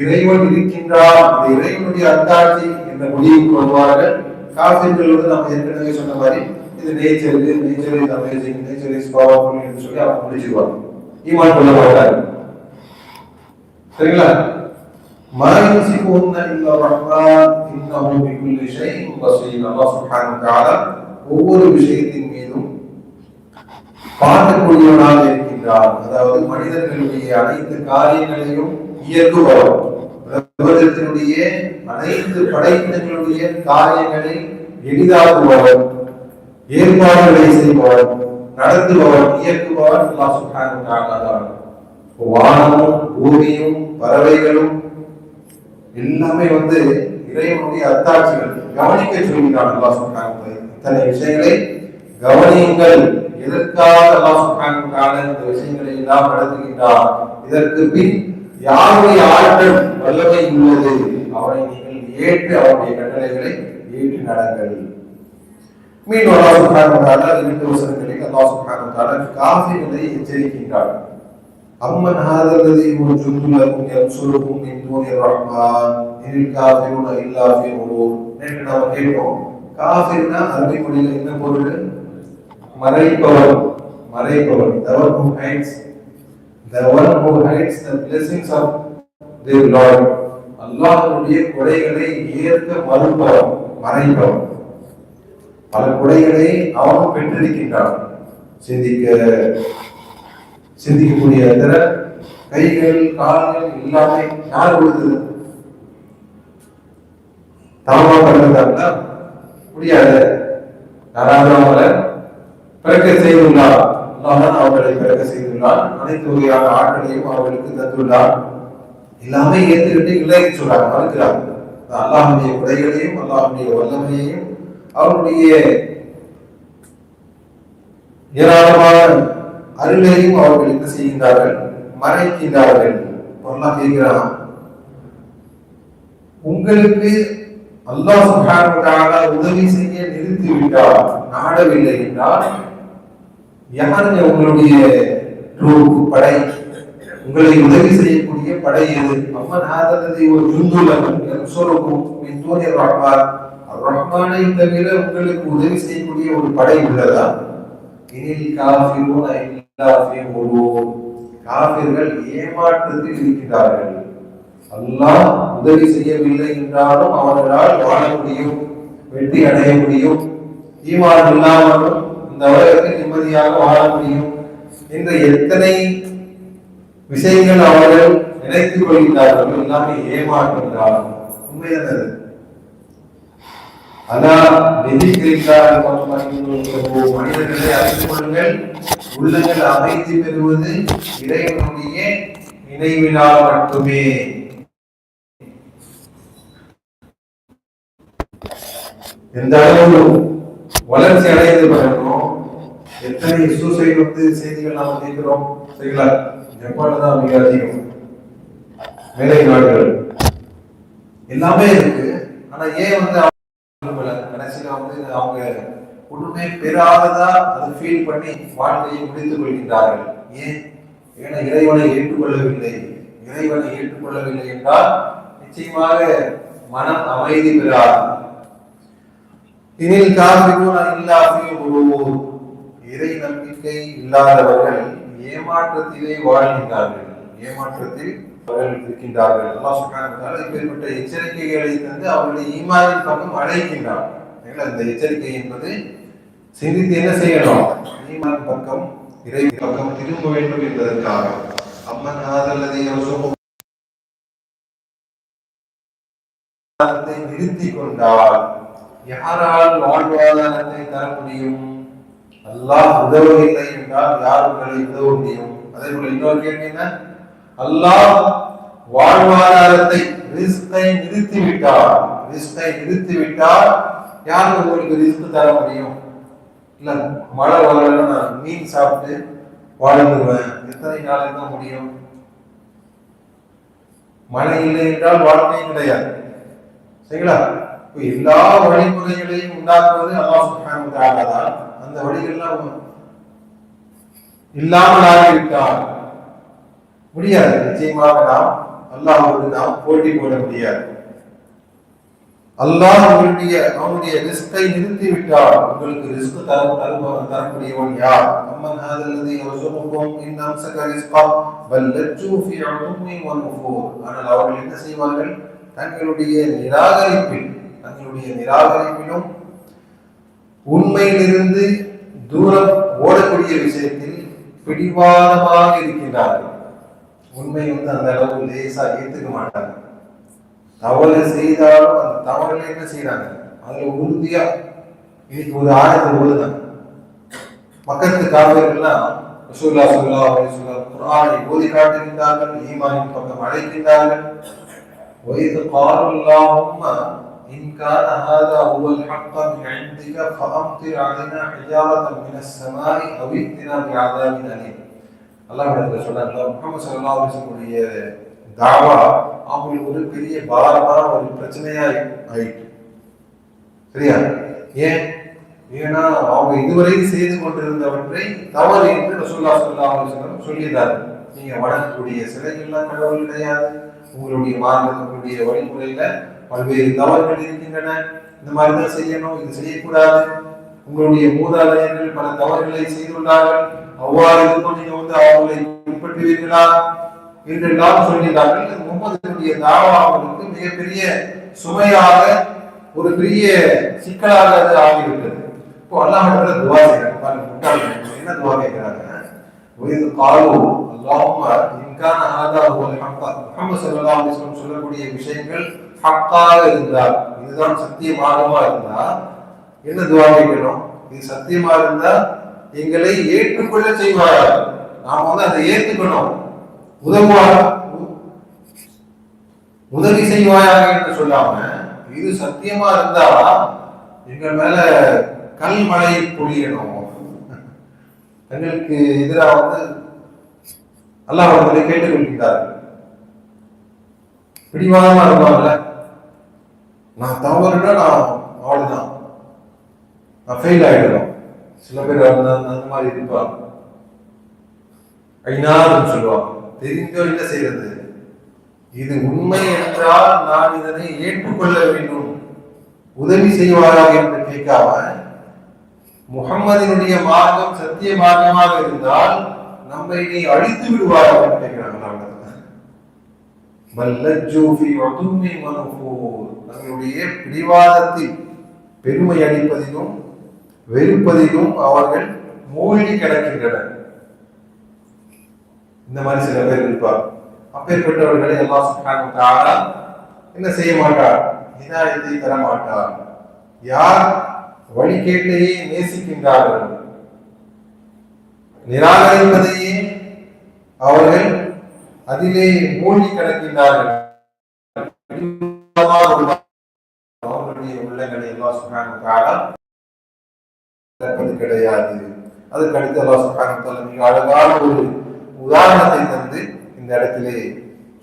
இறைவன் இருக்கின்றார், இந்த இறைவனுடைய அத்தாட்சி என்ற முடிவுக்கு வருவார்கள். காஃபிர்கள் வந்து நம்ம ஏற்கனவே சொன்ன மாதிரி இது nature is amazing, nature is powerful என்று சொல்லி அவங்க முடிச்சுக்குவாங்க. ஈமான் கொள்ள மாட்டார்கள். சரிங்களா? மாயுசிகுன்ன இல்லா ரஹ்மான் இன்னஹு பிகுல்லி ஷைஇன் பஸீர். அல்லாஹ் சுப்ஹானஹு வ தஆலா ஒவ்வொரு விஷயத்தின் மீதும் பார்க்கக்கூடியவனாக இருக்கின்றார். அதாவது மனிதர்களுடைய அனைத்து காரியங்களையும் இயக்குபவர், பிரபஞ்சத்தினுடைய அனைத்து படைப்பினங்களுடைய காரியங்களை எளிதாக்குபவர், ஏற்பாடுகளை செய்பவர், நடத்துபவர், இயக்குபவர் அல்லாஹ் சுப்ஹானஹு வ தஆலா தான். வானமும் பூமியும் பறவைகளும் எல்லாமே வந்து இறைவனுடைய அத்தாட்சிகள். கவனிக்க சொல்கிறான் அல்லாஹ் சுப்ஹானஹு வ தஆலா. இத்தனை விஷயங்களை கவனியுங்கள். எதற்காக அல்லாஹ் சுப்ஹானஹு வ தஆலா இந்த விஷயங்களை எல்லாம் நடத்துகின்றார்? இதற்கு பின் யாருடைய ஆற்றல் வல்லமை உள்ளது? அவரை நீங்கள் ஏற்று அவருடைய கட்டளைகளை ஏற்று நடங்கள். மீண்டும் அல்லாஹ் சுப்ஹானஹு வ தஆலா 2 வசனங்களில் அல்லாஹ் சுப்ஹானஹு வ தஆலா காஃபிர்களை எச்சரிக்கின்றார். அம்மன் ஹாதல்லதி ஹுவ ஜுந்துன் லகும் யன்சுருகும் மின் தூனிர் ரஹ்மான் இனில் காஃபிரூன இல்லா ஃபீ குரூர். நேற்று நாம் கேட்டோம், காஃபிர்னா அரபி மொழியில் என்ன பொருள்? மறைப்பவர். The one who hides the blessings of their Lord. அல்லாஹ்வுடைய கொடைகளை ஏற்க மறுப்பவர், மறைப்பவர். பல கொடைகளை அவனும் பெற்றிருக்கின்றான். சிந்திக்கக்கூடிய கைகள், கால்கள் எல்லாமே யார் கொடுத்தது? தாமா பிறந்தாங்களா? முடியாது. யாராவது அவங்களை பிறக்க செய்துள்ளார். அல்லாஹ் அவர்களை பிறக்க செய்துள்ளார். அனைத்து வகையான ஆட்களையும் அவர்களுக்கு தந்துள்ளார். எல்லாமே ஏற்றுக்கிட்டு இல்லைன்னு சொல்றாங்க, மறுக்கிறாங்க. அல்லாஹ்வுடைய கொடைகளையும் அல்லாஹ்வுடைய வல்லமையையும் அவருடைய ஏராளமான அருளையும் அவர்கள் என்ன செய்கின்றார்கள்? மறைக்கின்றார்கள். அல்லாஹ் கேட்கிறான், உங்களுக்கு அல்லாஹ் சுப்ஹானஹு வ தஆலா உதவி செய்ய நிறுத்தி விட்டார், நாடவில்லை என்றால் யாருங்க உங்களுடைய படை? உங்களை உதவி செய்யக்கூடிய படை எது? அம்மன் ஹாதல்லதி ஒரு ஜுந்துலகும் யன்சுருகும் மின் தூனிர் ரஹ்மான். ரஹ்மானை தவிர உங்களுக்கு உதவி செய்யக்கூடிய ஒரு படை உள்ளதா? இனில் காஃபிரூன இல்லா ஃபீ குரூர். காஃபிர்கள் ஏமாற்றத்தில் இருக்கிறார்கள். அல்லாஹ் உதவி செய்யவில்லை என்றாலும் அவர்களால் வாழ முடியும், வெற்றி அடைய முடியும், ஈமான் இல்லாமலும் இந்த உலகத்தில் நிம்மதியாக வாழ முடியும் என்ற எத்தனை விஷயங்கள் அவர்கள் நினைத்துக் கொள்கிறார்கள். எல்லாமே ஏமாற்றுகிறார்கள். உண்மையானது. மனிதர்களை அறிந்து கொள்ளுங்கள், உள்ளங்கள் அமைதி பெறுவது இறைவனுடைய நினைவினால் மட்டுமே. எந்த அளவு வளர்ச்சி அடைந்து வரணும். எத்தனை சூசைட் வந்து செய்திகள் நாம கேட்கிறோம். சரிங்களா? ஜப்பான்ல தான் மிக அதிகம். மேலை நாடுகள் எல்லாமே இருக்கு. ஆனா ஏன் வந்து கடைசியில வந்து அவங்க ஒண்ணுமே பெறாததா அதை ஃபீல் பண்ணி வாழ்க்கையை முடித்துக் கொள்கின்றார்கள். ஏன்? ஏன்னா இறைவனை ஏற்றுக்கொள்ளவில்லை. இறைவனை ஏற்றுக்கொள்ளவில்லை என்றால் நிச்சயமாக மனம் அமைதி பெறாது. இனில் காஃபிரூன இல்லா ஃபீ குரூர், இறை நம்பிக்கை இல்லாதவர்கள் ஏமாற்றத்திலே வாழ்கின்றார்கள், ஏமாற்றத்தில் அவர்கள் இருக்கின்றார்கள். அல்லாஹ் சுப்ஹானஹு வ தஆலா இப்படிப்பட்ட எச்சரிக்கைகளை தந்து அவர்களை ஈமானின் பக்கம் அழைக்கின்றார். இந்த எச்சரிக்கை என்பது சிந்தித்து என்ன செய்யணும், ஈமான் பக்கம் இறை பக்கம் திரும்ப வேண்டும் என்பதற்காக. அம்மன் ஹாதல்லதி யர்ஸுகு நிறுத்தி கொண்டால் யாரால் வாழ்வாதாரத்தை தர முடியும்? அல்லாஹ் உதவவில்லை என்றால் யார் உங்களை உதவ முடியும்? அதே போல இன்னொரு கேள்வி என்ன, அல்லாஹ் வாழ்வாதாரத்தை ரிஸ்கை நிறுத்திவிட்டால் யார் உங்களுக்கு ரிஸ்க் தர முடியும்? இல்ல மழை வரலன்னா நான் மீன் சாப்பிட்டு வாழ்ந்துருவேன், எத்தனை நாளைக்கு தான் முடியும்? மழை இல்லை என்றால் வாழ்க்கை கிடையாது. சரிங்களா? எல்லா வழிமுறைகளையும் உண்டாக்குவது அல்லாஹ் சுப்ஹானஹு வ தஆலா தான். அந்த வழிகள்லாம் இல்லாமல் ஆகிவிட்டால் முடியாது. நிச்சயமாக நாம் அல்லாஹ்வோடு நாம் போட்டி போட முடியாது. அல்லாஹ் அவனுடைய ரிஸ்கை நிறுத்திவிட்டால் உங்களுக்கு ரிஸ்க் தரக்கூடியவன் யார்? அம்மன் ஹாதல்லதி யர்ஸுகுகும் இன் அம்ஸக ரிஸ்கா பல் லஜ்ஜூ ஃபீ உதுமின் வ நுஃபூர். ஆனால் அவர்கள் என்ன செய்வார்கள்? தங்களுடைய நிராகரிப்பிலும் உண்மையிலிருந்து தூரம் ஓடக்கூடிய விஷயத்தில் பிடிவாதமாக இருக்கின்றார்கள். உண்மை அந்த அளவு லேசா ஏற்றுக்க மாட்டாங்க. தவறு செய்தாலும் அந்த தவறுல என்ன செய்யறாங்க, அதுல உறுதியா இன்னைக்கு ஒரு ஆயத்தை ஓதுனாங்க. பக்கத்து காவியர்கள்லாம் ரசூலுல்லாஹி ஸல்லல்லாஹு அலைஹி வஸல்லம் குர்ஆனை ஓதி காட்டுகின்றார்கள், ஈமானின் பக்கம் அழைக்கின்றார்கள். وَإِذْ قَالُوا اللَّهُمَّ إِنْ كَانَ هَذَا هُوَ الْحَقَّ مِنْ عِنْدِكَ فَأَمْطِرْ عَلَيْنَا حِجَارَةً مِنَ السَّمَاءِ أَوْ ائْتِنَا بِعَذَابٍ أَلِيمٍ. அல்லாஹ்விடத்தில் சொன்னாங்க, முஹம்மது ஸல்லல்லாஹு அலைஹி வஸல்லம் தாவா அவங்களுக்கு ஒரு பெரிய பாரமான ஒரு பிரச்சனையா ஆயிட்டு. சரியா? ஏன்னா அவங்க இதுவரை செய்து கொண்டிருந்தவற்றை தவறு என்று ரசூலுல்லாஹி ஸல்லல்லாஹு அலைஹி வஸல்லம் சொல்லியிருந்தார்கள். நீங்க வணங்கக்கூடிய சிலைகள்லாம் கடவுள் கிடையாது, உங்களுடைய மார்க்கத்தினுடைய வழிமுறையில பல்வேறு தவறுகள் இருக்கின்றன, இந்த மாதிரி தான் செய்யணும், இது செய்யக்கூடாது, உங்களுடைய மூதாதையர்கள் பல தவறுகளை செய்துள்ளார்கள், அவ்வாறு இருக்கும் நீங்க அவங்களை பின்பற்றுவீர்களா என்றெல்லாம் சொல்கிறார்கள். முகமதுடைய தாவா அவர்களுக்கு மிகப்பெரிய சுமையாக ஒரு பெரிய சிக்கலாக அது ஆகிவிட்டது. இப்போ அல்லாஹ்விடத்துல துஆ செய்யறாங்க. என்ன துஆ கேட்கிறாங்க? وَإِذْ قَالُوا اللَّهُمَّ إِنْ كَانَ هَذَا هُوَ الْحَقَّ. முஹம்மது ஸல்லல்லாஹு அலைஹி வஸல்லம் சொல்லக்கூடிய விஷயங்கள் ஹக்காக இருந்தால், இதுதான் சத்திய மார்க்கமா இருந்தா என்ன துஆ கேட்கணும்? இது சத்தியமா இருந்தா எங்களை ஏற்றுக்கொள்ள செய்வாயா, நாம அதை ஏற்றுக்கணும், உதவி செய்வாயாக என்று சொல்லாம இது சத்தியமா இருந்தா எங்கள் மேல கல் மழையை பொழியணும். தங்களுக்கு எதிராக அல்லாஹ் அவர்களை கேட்டுக்கொள்கிறார்கள். பிடிவாதமா இருப்பாங்கல்ல, நான் தவறுனா நான் அவ்வளவுதான், நான் ஃபெயில் ஆயிடுறோம். சில பேர் அந்த மாதிரி இருப்பாங்க. ஐநான்னு சொல்லுவாங்க. தெரிஞ்சோ என்ன செய்யறது, இது உண்மை என்றால் நான் இதனை ஏற்றுக்கொள்ள வேண்டும், உதவி செய்வாராக என்று கேட்காம முஹம்மதினுடைய மார்க்கம் சத்திய மார்க்கமாக இருந்தால் நம்மை நீ அழித்து விடுவாராக என்று கேட்கிறாங்க. தங்களுடைய பிடிவாதத்தில் பெருமை அளிப்பதிலும் வெறுப்பதிலும் அவர்கள் மூழ்கி கிடக்கின்றனர். இந்த மாதிரி சில பேர் இருப்பார். அப்பேற்பட்டவர்களை அல்லாஹ் சுப்ஹானஹு வ தஆலா என்ன செய்ய மாட்டார், ஹிதாயத்தை தர மாட்டார். யார் வழிகேட்டையே நேசிக்கின்றார்கள், நிராகரிப்பதையே அவர்கள் அதிலே மூழ்கி கிடக்கின்றார்கள், அவர்களுடைய உள்ளங்களை அல்லாஹ் சுப்ஹானஹு வ தஆலா கிடையாது. அதுக்கு அடுத்து அல்லாஹ் சுப்ஹானஹு வ தஆலா மிக அழகான ஒரு உதாரணத்தை தந்து இந்த இடத்திலே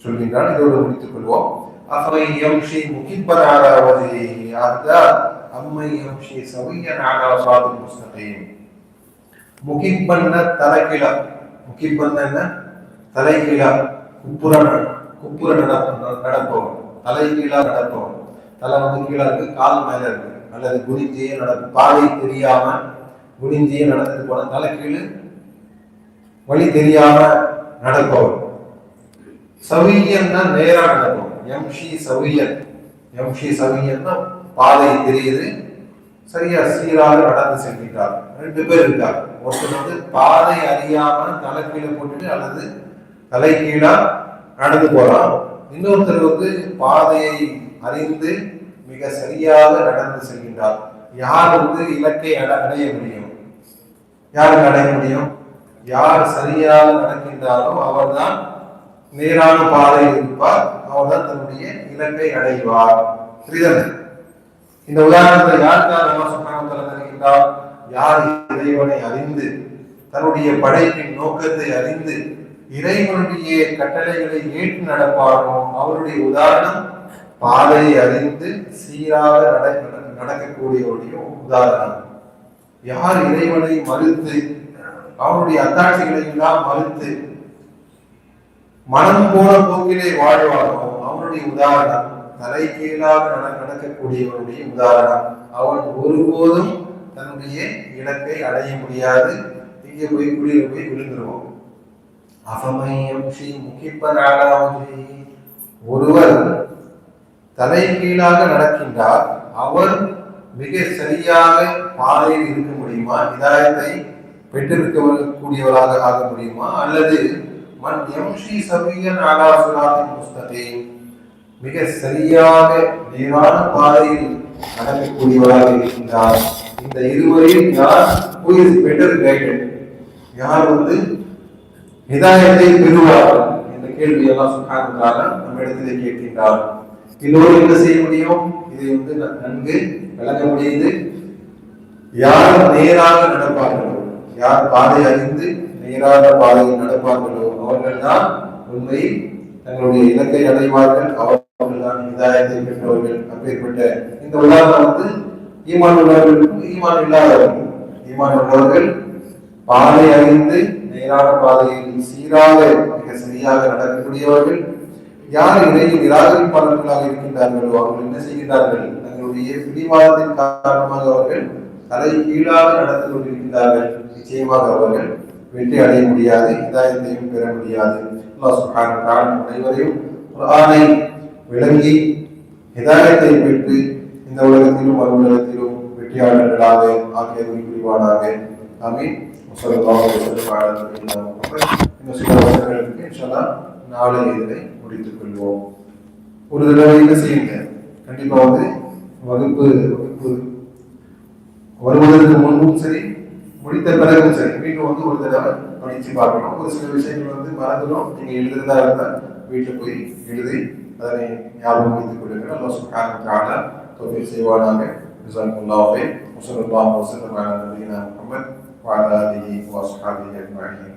சொல்கின்றான். இதோடு முடித்துக் கொள்வோம். அஃபமை யம்ஷி முகிப்பன் அலா வஜ்ஹிஹி அஹ்தா அம்மை யம்ஷி சவியன் அலா ஸராத்தின் முஸ்தகீம். முகிப்பன் தலைகீழா, முகிப்பன் என்ன, தலைகீழா குப்புற நடப்பவன், தலைகீழா நடப்பவன். தலை கீழா இருக்கு, கால் மேல இருக்கு. அல்லது குனிஞ்சியே பாதை தெரியாம குனிஞ்சியே நடந்துட்டு போன தலைக்கீழ் வழி தெரியாம நடப்பவர். சவியன்னா நேரா நடக்கும். எம்ஷி சவியன், எம்ஷி சவியன்னா பாதை தெரியுது, சரியா சீராக நடந்து செல்கிறார். ரெண்டு பேர் இருக்கார். ஒருத்தர் பாதை அறியாம தலைக்கீழ போட்டுட்டு அல்லது தலைக்கீழா நடந்து போறான். இன்னொருத்தர் பாதையை அறிந்து மிக சரியாக நடந்து செல்கின்றார். யார் இலக்கை அடைய முடியும்? யாருக்கு அடைய முடியும்? யார் சரியாக நடக்கின்றாரோ அவர்தான் நேரான பாதையில் இருப்பார், அவர்தான் தன்னுடைய இலக்கை அடைவார். புரியுதல்? இந்த உதாரணத்தை யாருக்காக தருகின்றார்? யார் இறைவனை அறிந்து தன்னுடைய படைப்பின் நோக்கத்தை அறிந்து இறைவனுடைய கட்டளைகளை ஏற்று நடப்பாரோ அவருடைய உதாரணம் பாதையை அறிந்து சீராக நடக்கக்கூடியவருடைய உதாரணம். யார் இறைவனை மறுத்து அவருடைய அத்தாட்சிகளை எல்லாம் மறுத்து மனம் போன போக்கிலே வாழ்வாரோ அவனுடைய உதாரணம் தலைகீழாக நடக்கக்கூடியவருடைய உதாரணம். அவன் ஒருபோதும் தன்னுடைய இலக்கை அடைய முடியாது. இங்கே போய் குளிர போய் விழுந்துருவோம். ஒருவர் தலைகீழாக நடக்கின்றார், அவர் மிக சரியாக பாதையில் இருக்க முடியுமா? இதாயத்தை பெற்றிருக்கக்கூடியவராக ஆக முடியுமா? அல்லது மன் யம்ஷி சவியன் அலா சிராத்தின் முஸ்தகீம், மிக சரியாக நேரான பாதையில் நடக்கக்கூடியவராக இருக்கின்றார். இந்த இருவரில் யார் who is better guided, யார் ஹிதாயத்தை பெறுவார் என்ற கேள்வி எல்லாம் சுப்ஹானஹு வ தஆலா நம்ம இடத்திலே கேட்கின்றார். எல்லோரும் என்ன செய்ய முடியும்? இதை நன்கு விளங்க முடியுது. யார் நேராக நடப்பார்களோ, யார் பாதை அறிந்து நேரான பாதையில் நடப்பார்களோ அவர்கள் தான் உண்மையில் தங்களுடைய இலக்கை அடைவார்கள். அவர்கள் தான் ஹிதாயத்தை பெற்றவர்கள். அப்பேற்பட்ட இந்த உதாரணம் ஈமான் உள்ளவர்களுக்கும் ஈமான் இல்லாதவர்கள். ஈமான் உள்ளவர்கள் பாதை அறிந்து நேரான பாதையில் சீராக மிக சரியாக நடக்கக்கூடியவர்கள். யார் இறையை நிராகரிப்பாளர்களாக இருக்கின்றார்களோ அவர்கள் என்ன செய்கின்றார்கள்? தங்களுடைய பிடிவாதத்தின் காரணமாக அவர்கள் தலை கீழாக நடந்து கொண்டிருக்கின்றார்கள். நிச்சயமாக அவர்கள் வெற்றி அடைய முடியாது, ஹிதாயத்தையும் பெற முடியாது. அல்லாஹ் சுப்ஹானஹு வ தஆலா அனைவரையும் குர்ஆனை விளங்கி ஹிதாயத்தை பெற்று இந்த உலகத்திலும் மறு உலகத்திலும் வெற்றியாளர்களாக ஆகியவர்கள் புரிவானாக. ஆமீன். இன்னும் சில வருஷங்களுக்கு இன்ஷா நாளை இதனை முடித்துக் கொள்வோம். ஒரு தடவை என்ன செய்யுங்க, கண்டிப்பா வகுப்பு வருவதற்கு முன்பும் சரி முடித்த பிறகும் சரி வீட்டில் ஒரு தடவை படிச்சு பார்க்கணும். ஒரு சில விஷயங்கள் மறந்துடும். நீங்க எழுதுறதா இருந்தால் வீட்டில் போய் எழுதி அதனை ஞாபகம் வைத்துக் கொள்ளுங்கள். அல்லாஹ் சுப்ஹானஹு வ தஆலா தௌஃபீக் செய்வானாக. ஜஸாக்குமுல்லாஹு கைர். வஸல்லல்லாஹு வஸல்லம் அலா நபியினா முஹம்மத் வ அலா ஆலிஹி வ அஸ்ஹாபிஹி அஜ்மஈன்.